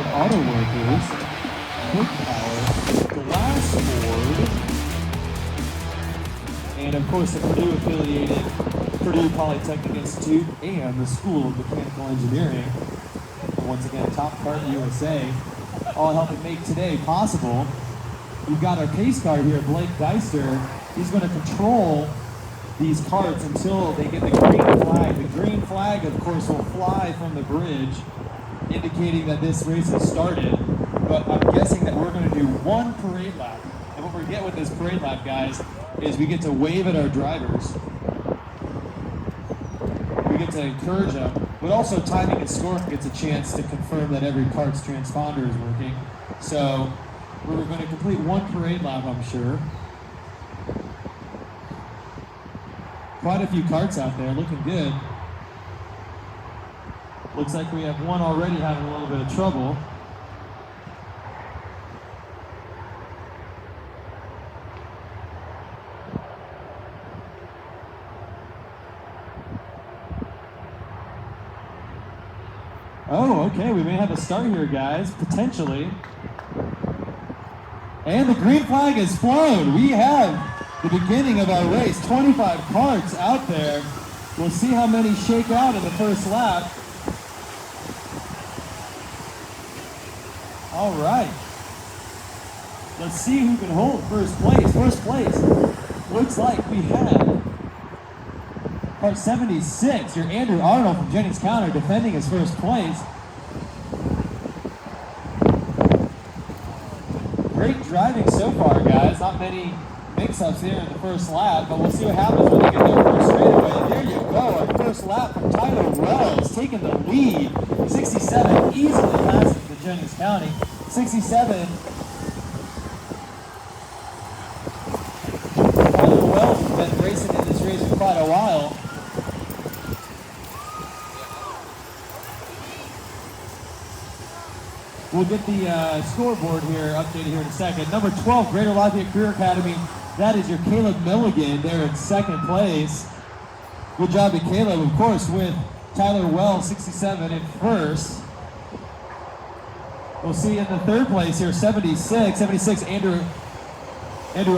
Auto Workers, Quick Power, Glass Board, and of course the Purdue affiliated Purdue Polytechnic Institute and the School of Mechanical Engineering. And once again, Top Kart USA, all helping make today possible. We've got our pace car here, Blake Deister. He's going to control these karts until they get the green flag. The green flag, of course, will fly from the bridge, indicating that this race has started. But I'm guessing that we're going to do one parade lap. And what we get with this parade lap, guys, is we get to wave at our drivers. We get to encourage them, but also timing and scoring gets a chance to confirm that every kart's transponder is working. So we're going to complete one parade lap, I'm sure. Quite a few karts out there, looking good. Looks like we have one already having a little bit of trouble. Oh, okay, we may have a start here, guys, potentially. And the green flag is flown. We have the beginning of our race. 25 karts out there. We'll see how many shake out in the first lap. All right. Let's see who can hold first place. First place looks like we have Part 76, your Andrew Arnold from Jennings County defending his first place. Great driving so far, guys. Not many mix-ups here in the first lap, but we'll see what happens when they get their first straightaway. There you go, our first lap from Tyler Wells, taking the lead. 67 easily passes the Jennings County. 67. Tyler Wells has been racing in this race for quite a while. We'll get the scoreboard here updated here in a second. Number 12, Greater Lafayette Career Academy. That is your Caleb Milligan there in second place. Good job to Caleb, of course, with Tyler Wells, 67 in first. We'll see in the third place here, 76. 76, Andrew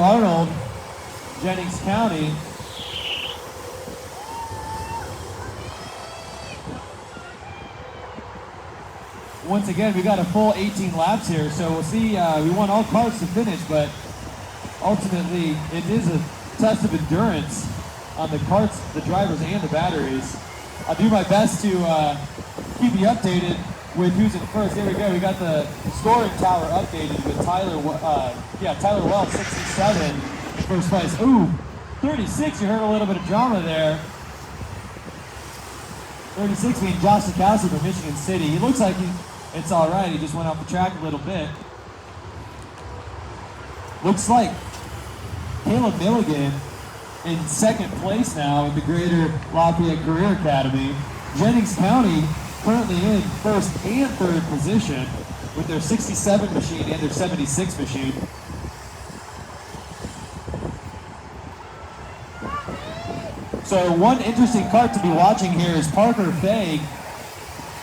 Arnold, Jennings County. Once again, we got a full 18 laps here, so we'll see. We want all cars to finish, but ultimately, it is a test of endurance on the karts, the drivers, and the batteries. I'll do my best to keep you updated with who's in first. There we go. We got the scoring tower updated with Tyler Wells, 67, first place. Ooh, 36. You heard a little bit of drama there. 36 being Josh Sikowski from Michigan City. He looks like it's all right. He just went off the track a little bit. Looks like Caleb Milligan in second place now in the Greater Lafayette Career Academy. Jennings County currently in first and third position with their 67 machine and their 76 machine. So one interesting kart to be watching here is Parker Faig.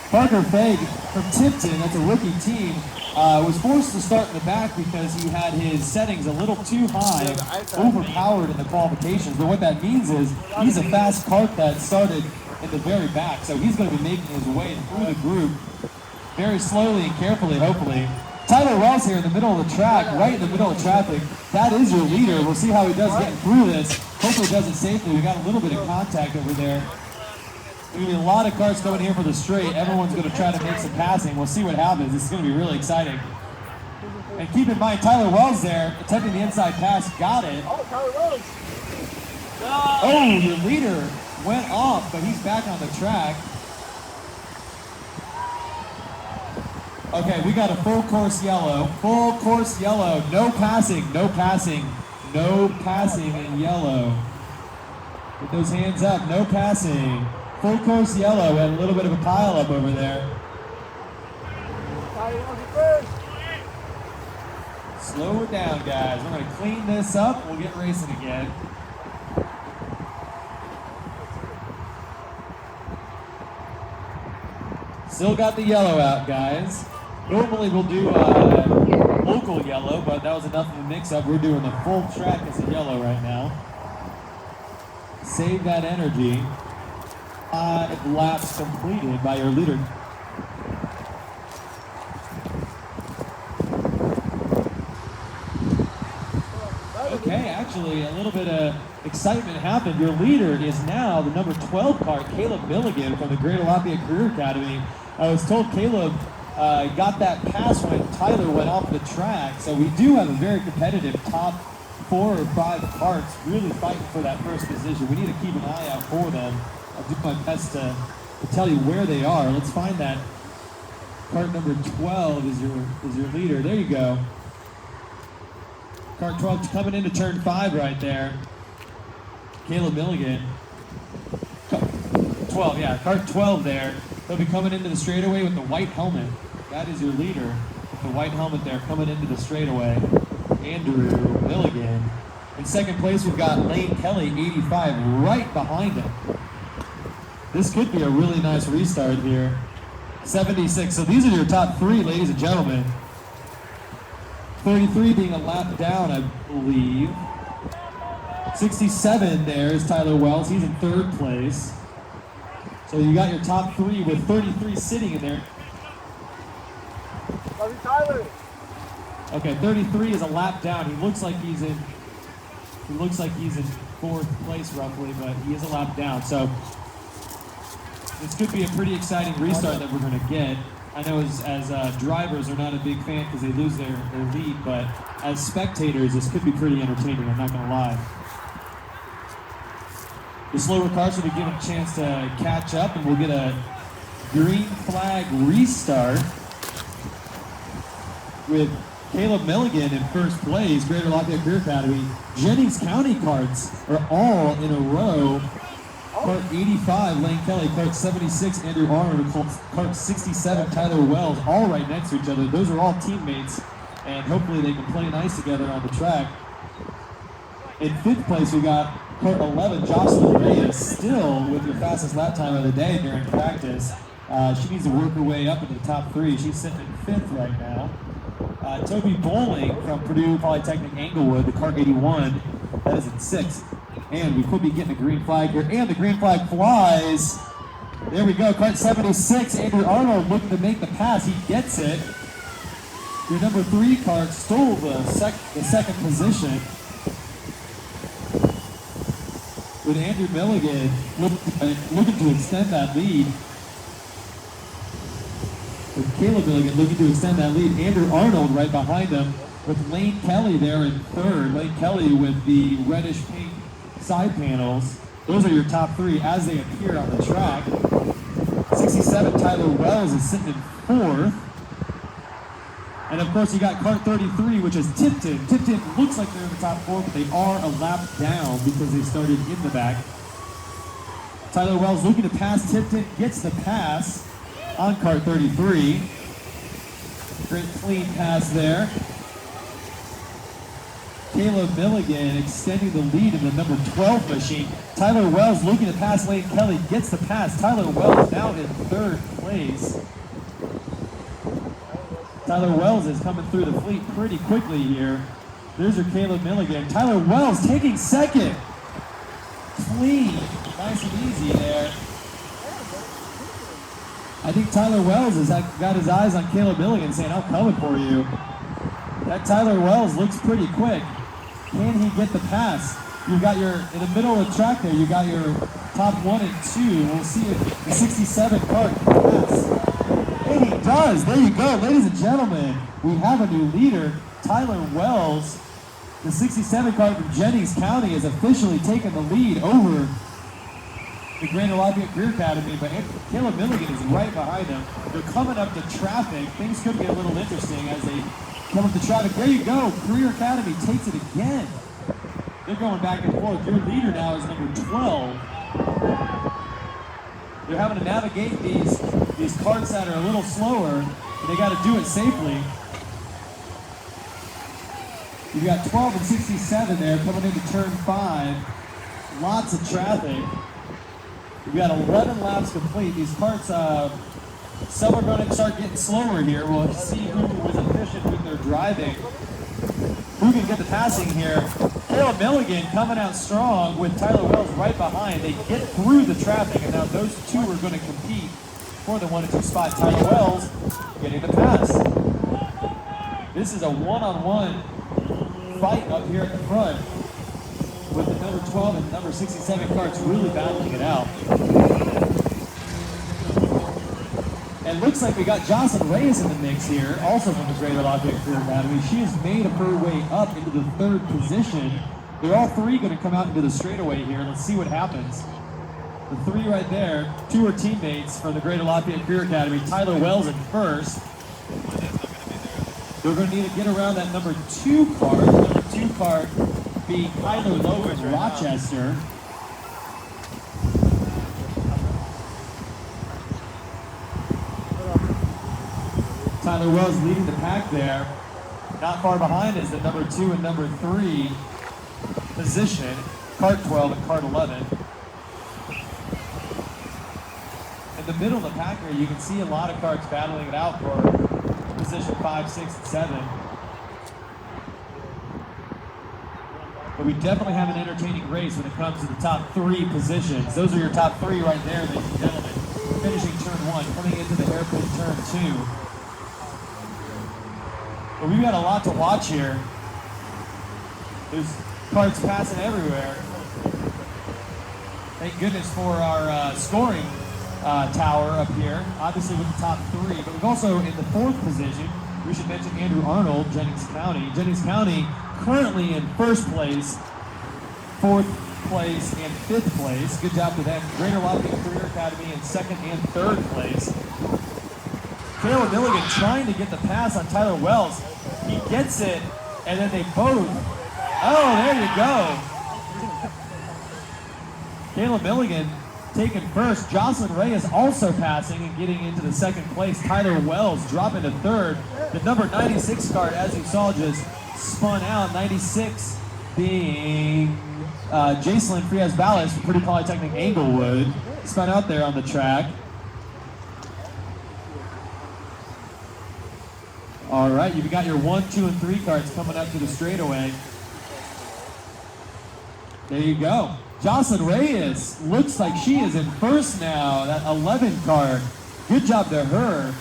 Parker Faig from Tipton, that's a rookie team, was forced to start in the back because he had his settings a little too high, overpowered in the qualifications. But what that means is he's a fast kart that started in the very back, so he's going to be making his way through the group very slowly and carefully, hopefully. Tyler Wells here in the middle of the track, right in the middle of traffic. That is your leader. We'll see how he does getting through this. Hopefully he does it safely. We got a little bit of contact over there. There's going to be a lot of cars coming here for the straight. Everyone's going to try to make some passing. We'll see what happens. This is going to be really exciting. And keep in mind, Tyler Wells there, attempting the inside pass, got it. Oh, Tyler Wells. Oh, your leader went off, but he's back on the track. Okay, we got a full course yellow. Full course yellow. No passing, no passing, no passing in yellow. Get those hands up, no passing. Full course yellow, and a little bit of a pile up over there. Slow it down, guys. We're going to clean this up. We'll get racing again. Still got the yellow out, guys. Normally we'll do local yellow, but that was enough of a mix-up. We're doing the full track as a yellow right now. Save that energy. 5 laps completed by your leader. Okay, actually a little bit of excitement happened. Your leader is now the number 12 kart, Caleb Milligan from the Greater Lafayette Career Academy. I was told Caleb got that pass when Tyler went off the track, so we do have a very competitive top 4 or 5 karts really fighting for that first position. We need to keep an eye out for them. I'll do my best to tell you where they are. Let's find that. Kart number 12 is your leader. There you go. Kart 12 coming into turn 5 right there. Caleb Milligan. 12, yeah, kart 12 there. They'll be coming into the straightaway with the white helmet. That is your leader. The white helmet there coming into the straightaway. Andrew Milligan. In second place, we've got Lane Kelly, 85, right behind him. This could be a really nice restart here. 76, so these are your top 3, ladies and gentlemen. 33 being a lap down, I believe. 67 there is Tyler Wells. He's in 3rd place. So you got your top 3 with 33 sitting in there. Love you, Tyler. Okay, 33 is a lap down. He looks like he's in 4th place roughly, but he is a lap down. So this could be a pretty exciting restart that we're going to get. I know as drivers are not a big fan because they lose their lead, but as spectators, this could be pretty entertaining, I'm not going to lie. The slower cars will be given a chance to catch up, and we'll get a green flag restart with Caleb Milligan in 1st place, Greater Lafayette Career Academy. Jennings County karts are all in a row. Kart 85, Lane Kelly. Kart 76, Andrew Arnold. Kart 67, Tyler Wells, all right next to each other. Those are all teammates, and hopefully they can play nice together on the track. In 5th place, we got Kart 11, Jocelyn Reyes, still with your fastest lap time of the day during practice. She needs to work her way up into the top 3. She's sitting in 5th right now. Toby Bowling from Purdue Polytechnic Englewood, the Kart 81, that is in 6th. And we could be getting a green flag here, and the green flag flies. There we go, Kart 76, Andrew Arnold looking to make the pass. He gets it. Your number 3 kart stole the second position, with Andrew Milligan looking to extend that lead. With Caleb Milligan looking to extend that lead. Andrew Arnold right behind him, with Lane Kelly there in 3rd. Lane Kelly with the reddish-pink side panels. Those are your top 3 as they appear on the track. 67, Tyler Wells is sitting in 4th. And of course you got kart 33, which is Tipton. Tipton looks like they're in the top 4, but they are a lap down because they started in the back. Tyler Wells looking to pass Tipton, gets the pass on kart 33. Great clean pass there. Caleb Milligan extending the lead in the number 12 machine. Tyler Wells looking to pass Lane Kelly, gets the pass. Tyler Wells now in 3rd place. Tyler Wells is coming through the fleet pretty quickly here. There's your Caleb Milligan. Tyler Wells taking 2nd. Clean, nice and easy there. I think Tyler Wells has got his eyes on Caleb Milligan saying, I'm coming for you. That Tyler Wells looks pretty quick. Can he get the pass? You've got in the middle of the track there, you got your top 1 and 2. We'll see if the 67 kart can pass. And he does. There you go, ladies and gentlemen. We have a new leader, Tyler Wells. The 67 kart from Jennings County has officially taken the lead over the Greater Lafayette Career Academy, but Caleb Milligan is right behind him. They're coming up to traffic. Things could be a little interesting as they come up to traffic. There you go. Career Academy takes it again. They're going back and forth. Your leader now is number 12. They're having to navigate these karts that are a little slower. They got to do it safely. You've got 12 and 67 there coming into turn 5. Lots of traffic. We've got 11 laps complete. These karts Some are going to start getting slower here. We'll see who was efficient with their driving. Who can get the passing here? Caleb Milligan coming out strong with Tyler Wells right behind. They get through the traffic, and now those two are going to compete for the 1 and 2 spot. Tyler Wells getting the pass. This is a one-on-one fight up here at the front with the number 12 and number 67 carts really battling it out. And looks like we got Jocelyn Reyes in the mix here, also from the Greater Lafayette Career Academy. She has made her way up into the 3rd position. They're all 3 going to come out into the straightaway here. Let's see what happens. The 3 right there, 2 are teammates from the Greater Lafayette Career Academy. Tyler Wells in 1st. They're going to need to get around that number 2 car. The number 2 car being Kyler Lowe from Rochester. Tyler Wells leading the pack there. Not far behind is the number 2 and number 3 position, cart 12 and cart 11. In the middle of the pack here, you can see a lot of carts battling it out for position 5, 6, and 7. But we definitely have an entertaining race when it comes to the top 3 positions. Those are your top 3 right there, ladies and gentlemen. Finishing turn 1, coming into the hairpin turn 2. But we've got a lot to watch here. There's carts passing everywhere. Thank goodness for our scoring tower up here, obviously with the top 3. But we've also, in the 4th position, we should mention Andrew Arnold, Jennings County. Jennings County currently in 1st place, 4th place, and 5th place. Good job to them. Greater Lafayette Career Academy in 2nd and 3rd place. Caleb Milligan trying to get the pass on Tyler Wells. He gets it, and then they both. Oh, there you go. Caleb Milligan taking 1st. Jocelyn Reyes also passing and getting into the 2nd place. Tyler Wells dropping to 3rd. The number 96 card, as you saw, just spun out. 96 being Jacelyn Frias-Ballas from Purdue Polytechnic Englewood. Spun out there on the track. All right, you've got your 1, 2, and 3 carts coming up to the straightaway. There you go. Jocelyn Reyes looks like she is in 1st now, that 11 card. Good job to her.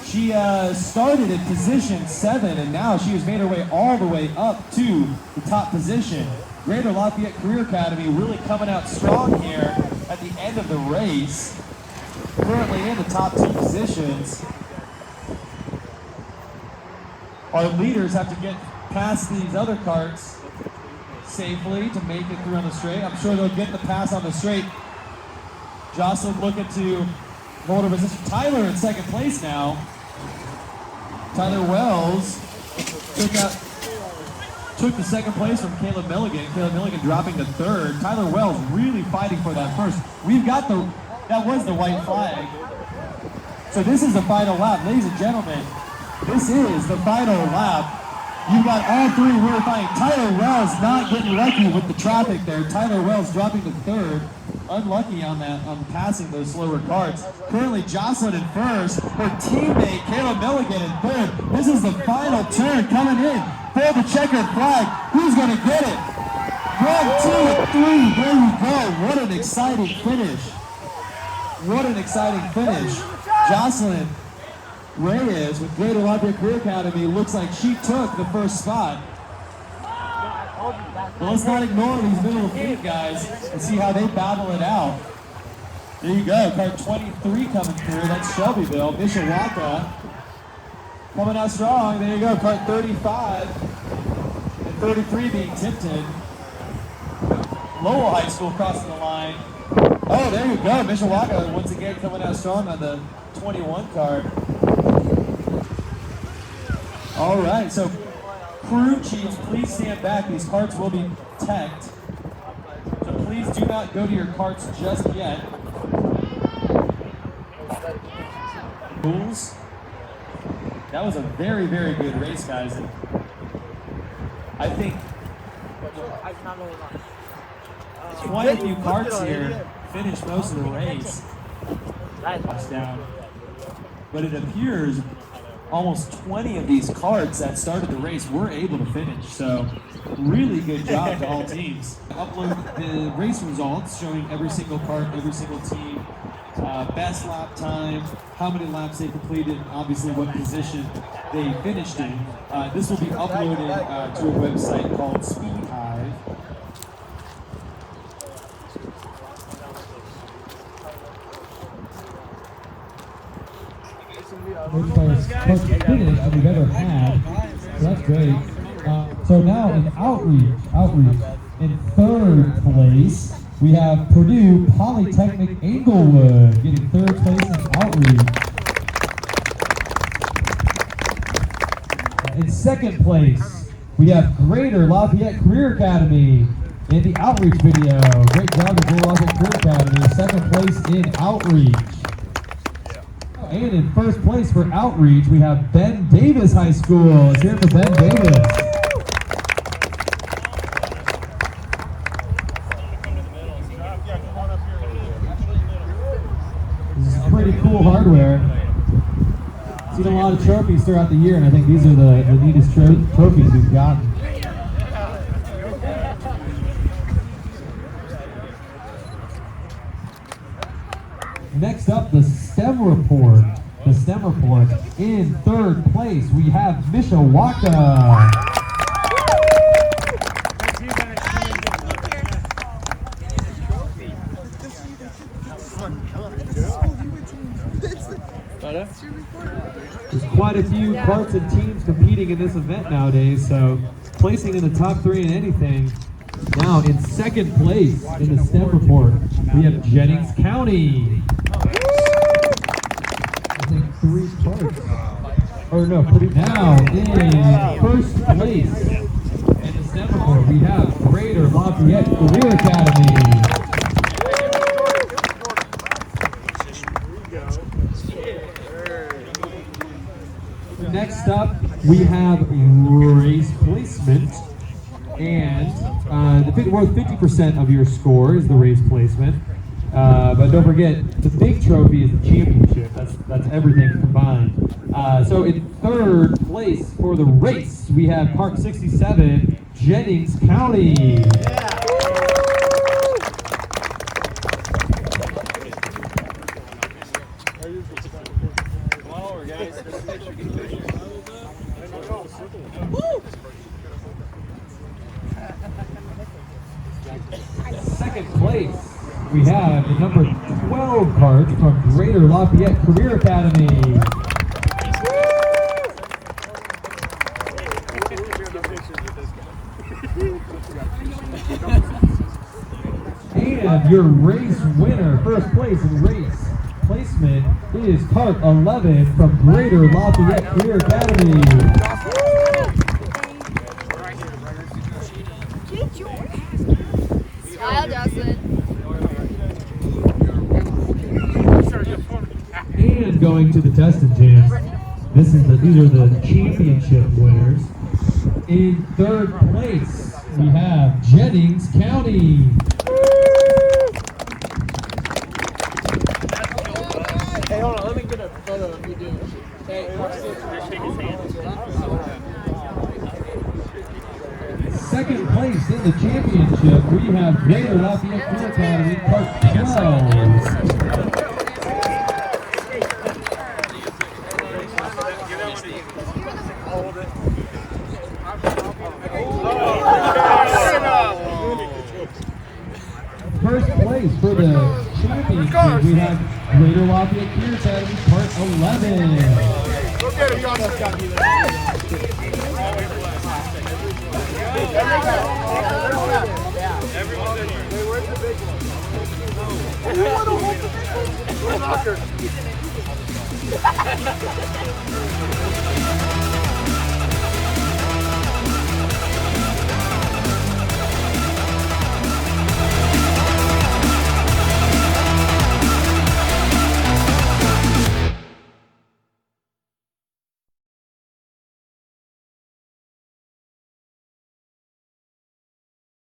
She started in position 7, and now she has made her way all the way up to the top position. Greater Lafayette Career Academy really coming out strong here at the end of the race. Currently in the top 2 positions. Our leaders have to get past these other carts safely to make it through on the straight. I'm sure they'll get the pass on the straight. Jocelyn looking to hold her position. Tyler in 2nd place now. Tyler Wells took the 2nd place from Caleb Milligan. Caleb Milligan dropping to 3rd. Tyler Wells really fighting for that 1st. We've got that was the white flag. So this is the final lap. Ladies and gentlemen, this is the final lap. You've got all 3 really fighting. Tyler Wells not getting lucky with the traffic there. Tyler Wells dropping to 3rd. Unlucky on passing those slower carts. Currently Jocelyn in 1st. Her teammate Caleb Milligan in 3rd. This is the final turn coming in for the checkered flag. Who's going to get it? 1, 2, 3. There you go. What an exciting finish. What an exciting finish. Jocelyn Reyes with Greater Lafayette Career Academy looks like she took the 1st spot. Well, let's not ignore these middle of the field guys and see how they battle it out. There you go, cart 23 coming through. That's Shelbyville. Mishawaka coming out strong. There you go, cart 35 and 33 being Tipton. Lowell High School crossing the line. Oh, there you go, Mishawaka once again coming out strong on the 21 card. All right, so crew chiefs, please stand back. These carts will be teched. So please do not go to your carts just yet. Rules. That was a very, very good race, guys. And I think quite a few carts here finished most of the race. down. But it appears almost 20 of these karts that started the race were able to finish. So really good job to all teams. Upload the race results showing every single kart, every single team, best lap time, how many laps they completed, obviously what position they finished in. This will be uploaded to a website called Speedhive. Most kart fitted that we've ever had. So that's great. So now in outreach, in third place, we have Purdue Polytechnic Englewood getting third place in outreach. In second place, we have Greater Lafayette Career Academy in the outreach video. Great job to Greater Lafayette Career Academy. Second place in outreach. And in first place for outreach, we have Ben Davis High School. Let's hear it for Ben Davis. This is pretty cool hardware. Seen a lot of trophies throughout the year, and I think these are the neatest trophies we've gotten. Next up, the STEM report. The STEM report. In third place, we have Mishawaka. There's quite a few karts and teams competing in this event nowadays, so placing in the top 3 in anything. Now, in second place in the STEM report, we have Jennings County. I think 3 karts. Or no, now in first place in the STEM report, we have Greater Lafayette Career Academy. Next up, we have race placement, and worth 50% of your score is the race placement. But don't forget, the big trophy is the championship. That's everything combined. So in third place for the race, we have Park 67, Jennings County. Second place, we have the number 12 kart from Greater Lafayette Career Academy. And your race winner, first place in race placement, is kart 11 from Greater Lafayette Career Academy. Smile, Justin. And going to the testing jams, these are the championship winners. In third place, we have Jennings County. Hey, hold on, let me get a photo of you doing it. Hey, shake his hand. Second place in the championship, we have Greater Lafayette Career Academy, Part 12. First place for the championship, we have Greater Lafayette Career Academy, Part 11. Go get him, Johnson. Everyone's in here. Hey, where's the big one? You want to hold the big one? Knocker.